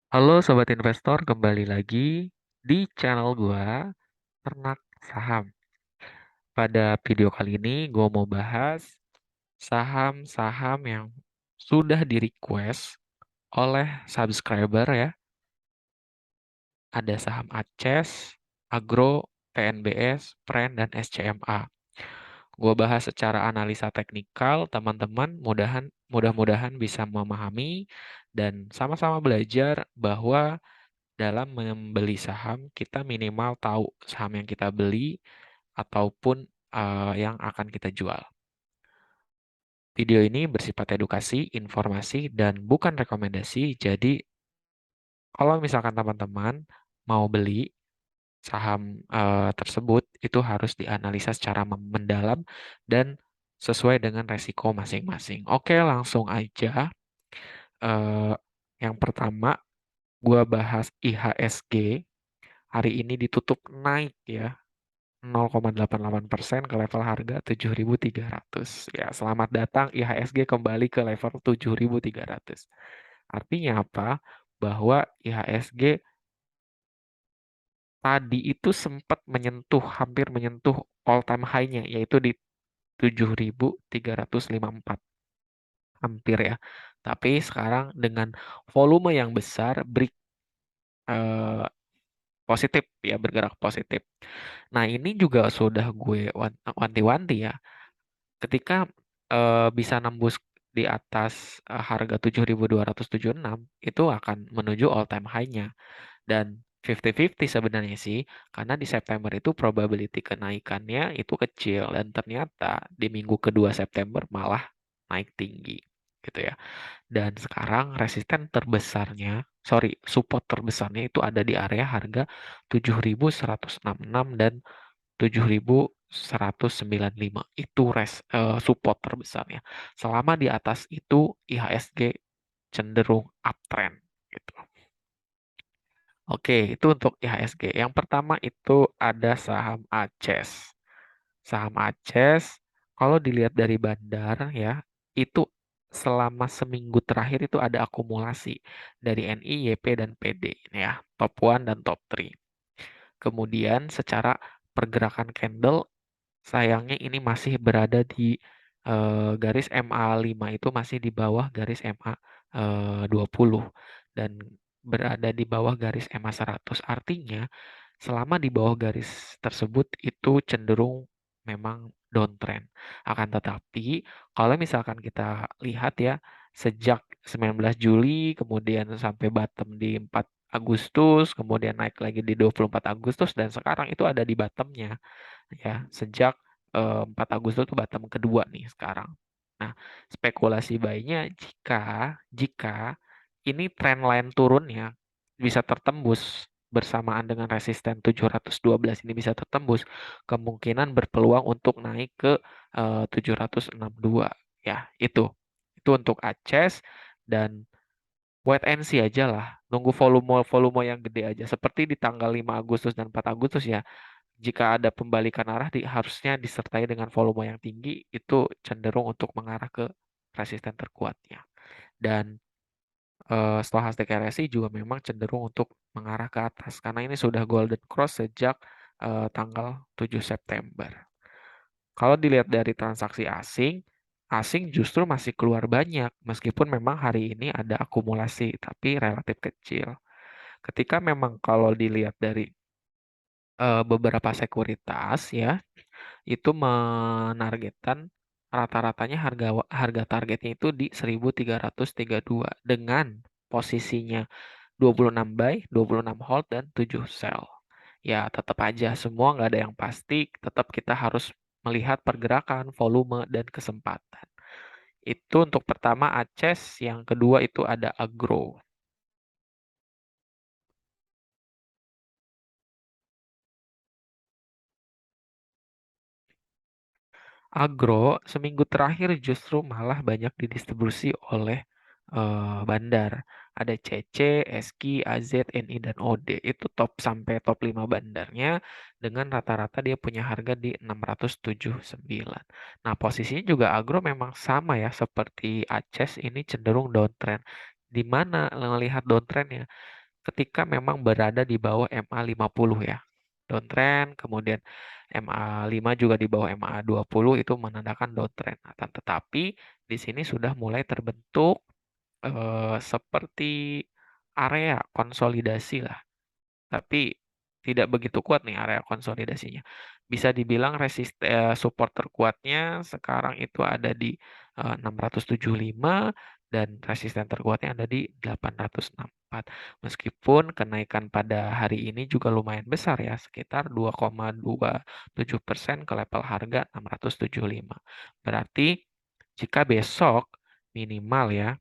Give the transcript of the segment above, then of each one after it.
Halo Sobat Investor, kembali lagi di channel gua, Ternak Saham. Pada video kali ini gua mau bahas saham-saham yang sudah di-request oleh subscriber ya. Ada saham Aces, Agro, TNBS, Pren, dan SCMA. Gua bahas secara analisa teknikal, teman-teman mudah-mudahan bisa memahami dan sama-sama belajar bahwa dalam membeli saham, kita minimal tahu saham yang kita beli ataupun yang akan kita jual. Video ini bersifat edukasi, informasi, dan bukan rekomendasi. Jadi, kalau misalkan teman-teman mau beli saham tersebut, itu harus dianalisa secara mendalam dan sesuai dengan resiko masing-masing. Oke, langsung aja. Eh, yang pertama, gua bahas IHSG. Hari ini ditutup naik ya 0,88% ke level harga 7.300. Ya, selamat datang IHSG kembali ke level 7.300. Artinya apa? Bahwa IHSG tadi itu sempat hampir menyentuh all time high-nya, yaitu di 7.354. Hampir ya. Tapi sekarang dengan volume yang besar, break eh, positif ya, bergerak positif. Nah, ini juga sudah gue wanti-wanti ya. Ketika bisa nembus di atas harga 7.276 itu akan menuju all time high-nya. Dan 50-50 sebenarnya sih, karena di September itu probability kenaikannya itu kecil dan ternyata di minggu kedua September malah naik tinggi gitu ya. Dan sekarang support terbesarnya itu ada di area harga 7.166 dan 7.195 itu support terbesarnya. Selama di atas itu IHSG cenderung uptrend gitu. Oke, itu untuk IHSG. Yang pertama itu ada saham Aces. Saham Aces kalau dilihat dari bandar ya, itu selama seminggu terakhir itu ada akumulasi dari NI, YP, dan PD ya, top 1 dan top 3. Kemudian secara pergerakan candle sayangnya ini masih berada di garis MA5 itu masih di bawah garis MA20 dan berada di bawah garis MA100. Artinya selama di bawah garis tersebut itu cenderung memang downtrend. Akan tetapi kalau misalkan kita lihat ya sejak 19 Juli kemudian sampai bottom di 4 Agustus, kemudian naik lagi di 24 Agustus dan sekarang itu ada di bottomnya ya sejak 4 Agustus itu bottom kedua nih sekarang. Nah, spekulasi buy-nya jika jika ini trend line turunnya bisa tertembus bersamaan dengan resisten 712 ini bisa tertembus, kemungkinan berpeluang untuk naik ke 762 ya, itu. Itu untuk Aces dan wait and see aja lah. Nunggu volume yang gede aja seperti di tanggal 5 Agustus dan 4 Agustus ya. Jika ada pembalikan arah harusnya disertai dengan volume yang tinggi itu cenderung untuk mengarah ke resisten terkuatnya. Dan stochastic RSI juga memang cenderung untuk mengarah ke atas karena ini sudah golden cross sejak tanggal 7 September. Kalau dilihat dari transaksi asing justru masih keluar banyak meskipun memang hari ini ada akumulasi tapi relatif kecil. Ketika memang kalau dilihat dari beberapa sekuritas ya itu menargetkan rata-ratanya harga targetnya itu di 1.332 dengan posisinya 26 buy, 26 hold, dan 7 sell. Ya, tetap aja semua nggak ada yang pasti, tetap kita harus melihat pergerakan, volume, dan kesempatan. Itu untuk pertama Aces, yang kedua itu ada Agro. Agro seminggu terakhir justru malah banyak didistribusi oleh bandar. Ada CC, SKI, AZ, NI, dan OD. Itu top 5 bandarnya dengan rata-rata dia punya harga di 679. Nah, posisinya juga Agro memang sama ya seperti Aces ini cenderung downtrend. Di mana melihat downtrendnya? ketika memang berada di bawah MA50 ya. Downtrend, kemudian MA5 juga di bawah MA20 itu menandakan downtrend. Akan tetapi di sini sudah mulai terbentuk seperti area konsolidasi lah. Tapi tidak begitu kuat nih area konsolidasinya. Bisa dibilang support terkuatnya sekarang itu ada di 675 dan resisten terkuatnya ada di 864. Meskipun kenaikan pada hari ini juga lumayan besar ya, sekitar 2,27% ke level harga 675. Berarti jika besok minimal ya,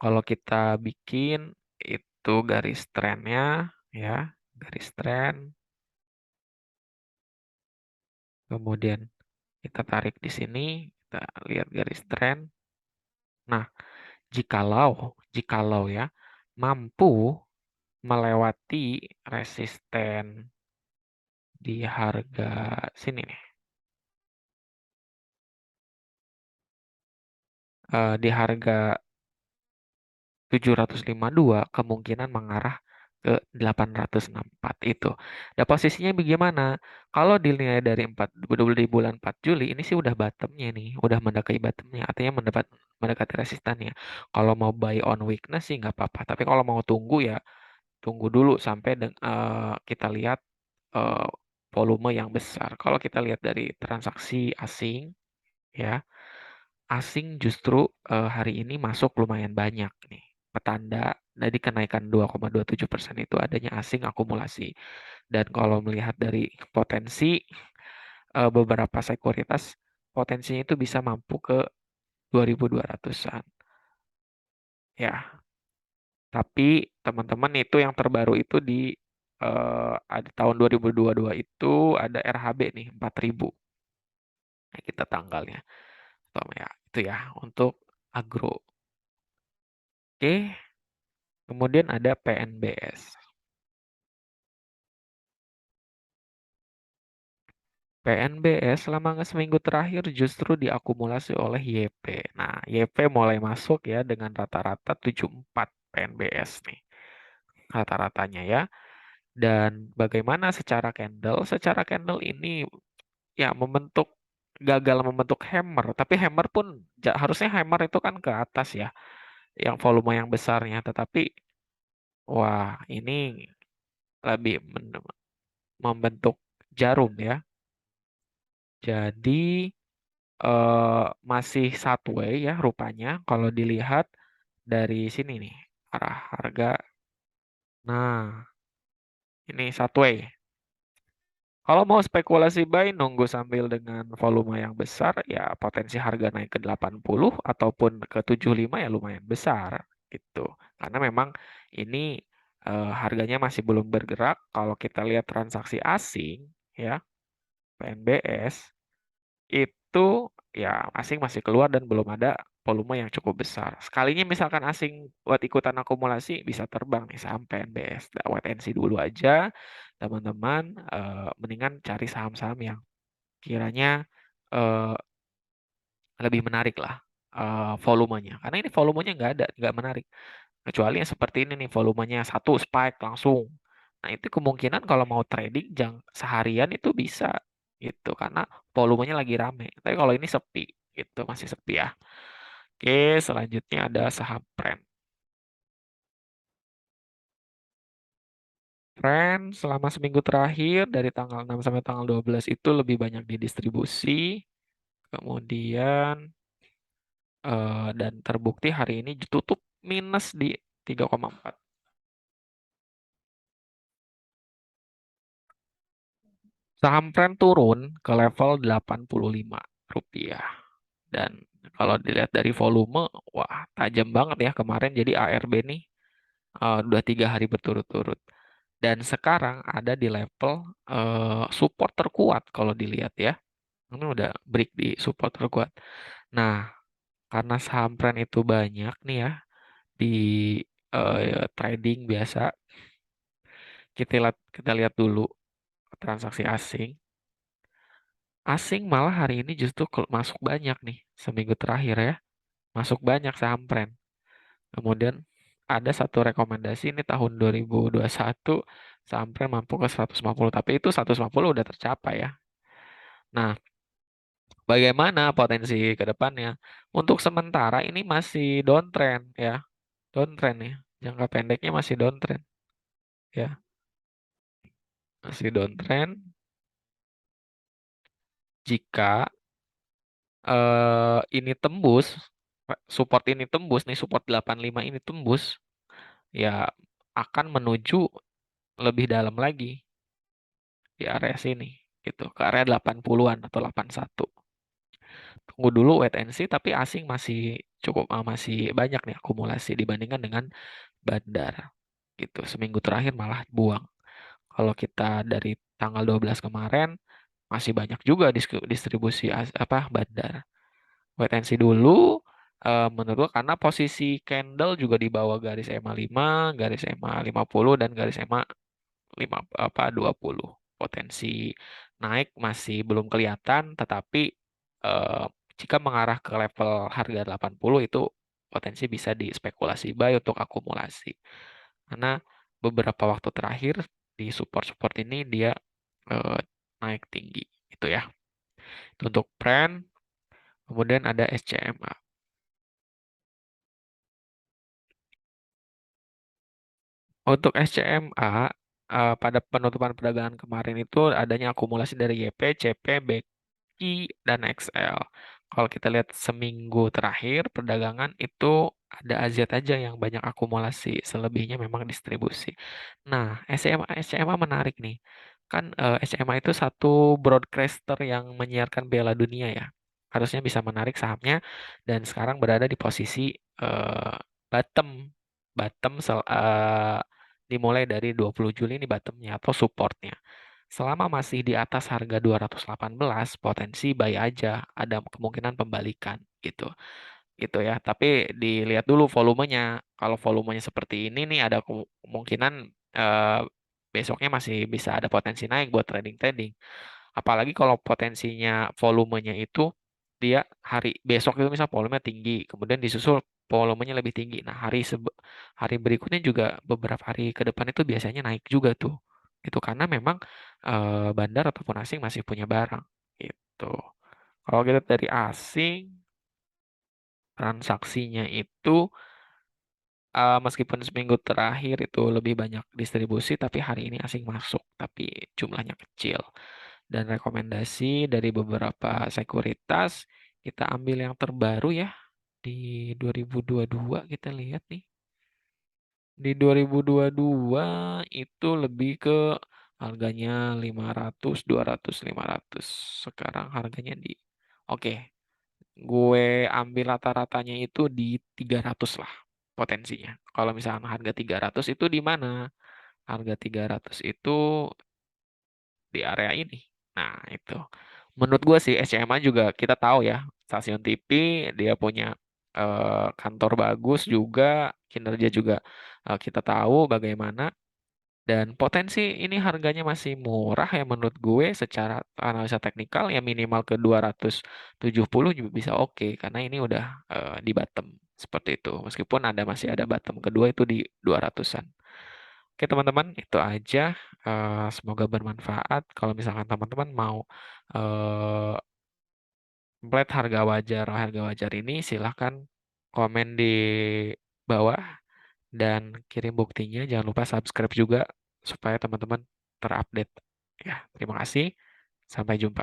kalau kita bikin itu garis trennya ya, garis tren, kemudian kita tarik di sini, kita lihat garis tren. Nah, jikalau ya mampu melewati resisten di harga sini nih, di harga 752 kemungkinan mengarah ke 864 itu. Dan posisinya bagaimana? Kalau dinilai dari 4 di bulan 4 Juli ini sih udah bottomnya nih, udah mendekati bottomnya, artinya mendekati resistannya. Kalau mau buy on weakness sih nggak apa-apa, tapi kalau mau tunggu ya tunggu dulu sampai kita lihat eh, volume yang besar. Kalau kita lihat dari transaksi asing ya, asing justru hari ini masuk lumayan banyak nih. Petanda dari kenaikan 2,27% itu adanya asing akumulasi. Dan kalau melihat dari potensi beberapa sekuritas, potensinya itu bisa mampu ke 2.200-an. Ya, tapi teman-teman itu yang terbaru itu di ada tahun 2022 itu ada RHB nih 4.000. Nah, kita tanggalnya. Ya, itu ya untuk agro. Oke, kemudian ada PNBS. PNBS selama seminggu terakhir justru diakumulasi oleh YP. Nah, YP mulai masuk ya dengan rata-rata 74 PNBS nih. Rata-ratanya ya. Dan bagaimana secara candle? Secara candle ini ya gagal membentuk hammer. Tapi hammer pun harusnya hammer itu kan ke atas ya. Yang volume yang besarnya. Tetapi wah ini lebih membentuk jarum ya. Jadi masih sideways ya rupanya kalau dilihat dari sini nih arah harga. Nah, ini sideways. Kalau mau spekulasi buy nunggu sambil dengan volume yang besar ya potensi harga naik ke 80 ataupun ke 75 ya lumayan besar gitu. Karena memang ini harganya masih belum bergerak. Kalau kita lihat transaksi asing ya PNBS itu ya asing masih keluar dan belum ada volume yang cukup besar. Sekalinya misalkan asing buat ikutan akumulasi bisa terbang nih saham PNBS. Nah, wait and see dulu aja teman-teman. Mendingan cari saham-saham yang kiranya eh, lebih menarik lah volumenya. Karena ini volumenya nggak menarik. Kecuali yang seperti ini nih volumenya satu spike langsung. Nah itu kemungkinan kalau mau trading seharian itu bisa gitu karena volumenya lagi rame. Tapi kalau ini sepi gitu masih sepi ya. Oke selanjutnya ada saham Pren. Pren selama seminggu terakhir dari tanggal 6 sampai tanggal 12 itu lebih banyak didistribusi. Kemudian dan terbukti hari ini tutup minus di 3,4. Saham Pren turun ke level 85 rupiah. Dan kalau dilihat dari volume, wah tajam banget ya kemarin. Jadi ARB nih udah 3 hari berturut-turut. Dan sekarang ada di level support terkuat kalau dilihat ya. Ini udah break di support terkuat. Nah, karena saham Pren itu banyak nih ya di trading biasa, kita lihat dulu transaksi asing. Asing malah hari ini justru masuk banyak nih seminggu terakhir ya. Masuk banyak saham Pren. Kemudian ada satu rekomendasi ini tahun 2021 sampai mampu ke 150, tapi itu 150 udah tercapai ya. Nah, bagaimana potensi ke depannya? Untuk sementara ini masih downtrend ya, downtrend ya. Jangka pendeknya masih downtrend ya, masih downtrend. Jika ini tembus, support ini tembus nih, support 85 ini tembus, ya akan menuju lebih dalam lagi di area sini gitu, ke area 80-an atau 81. Tunggu dulu wait and see, tapi asing masih cukup masih banyak nih akumulasi dibandingkan dengan bandar gitu. Seminggu terakhir malah buang. Kalau kita dari tanggal 12 kemarin masih banyak juga distribusi bandar. Wait and see dulu, menurut karena posisi candle juga di bawah garis EMA 5, garis EMA 50 dan garis EMA 20. Potensi naik masih belum kelihatan, tetapi eh, jika mengarah ke level harga 80 itu potensi bisa dispekulasi buy untuk akumulasi. Karena beberapa waktu terakhir di support-support ini dia eh, naik tinggi itu ya. Itu untuk trend, kemudian ada SCMA. Untuk SCMA, pada penutupan perdagangan kemarin itu adanya akumulasi dari YP, CP, BQ, dan XL. Kalau kita lihat seminggu terakhir perdagangan itu ada AZ aja yang banyak akumulasi, selebihnya memang distribusi. Nah, SCMA menarik nih. Kan SCMA itu satu broadcaster yang menyiarkan Piala Dunia ya. Harusnya bisa menarik sahamnya dan sekarang berada di posisi eh, bottom bottom dimulai dari 20 Juli ini bottomnya atau supportnya. Selama masih di atas harga 218, potensi buy aja, ada kemungkinan pembalikan gitu. Gitu ya. Tapi dilihat dulu volumenya. Kalau volumenya seperti ini nih ada kemungkinan eh, besoknya masih bisa ada potensi naik buat trading-trading. Apalagi kalau potensinya volumenya itu dia hari besok itu misal volumenya tinggi, kemudian disusul volumenya lebih tinggi. Nah, hari berikutnya juga beberapa hari ke depan itu biasanya naik juga tuh. Itu karena memang bandar ataupun asing masih punya barang gitu. Kalau kita dari asing, transaksinya itu meskipun seminggu terakhir itu lebih banyak distribusi, tapi hari ini asing masuk, tapi jumlahnya kecil. Dan rekomendasi dari beberapa sekuritas, kita ambil yang terbaru ya, di 2022 kita lihat nih. Di 2022 itu lebih ke harganya 500, 200, 500. Sekarang harganya di Oke, gue ambil rata-ratanya itu di 300 lah potensinya. Kalau misalnya harga 300 itu di mana? Harga 300 itu di area ini. Nah, itu. Menurut gue sih SCMA juga kita tahu ya, stasiun TV dia punya kantor bagus juga, kinerja juga kita tahu bagaimana. Dan potensi ini harganya masih murah ya menurut gue secara analisa teknikal ya minimal ke 270 juga bisa oke karena ini udah di bottom seperti itu. Meskipun masih ada bottom kedua itu di 200-an. Oke teman-teman, itu aja. Semoga bermanfaat. Kalau misalkan teman-teman mau eh template harga wajar ini silahkan komen di bawah dan kirim buktinya. Jangan lupa subscribe juga supaya teman-teman terupdate. Ya, terima kasih. Sampai jumpa.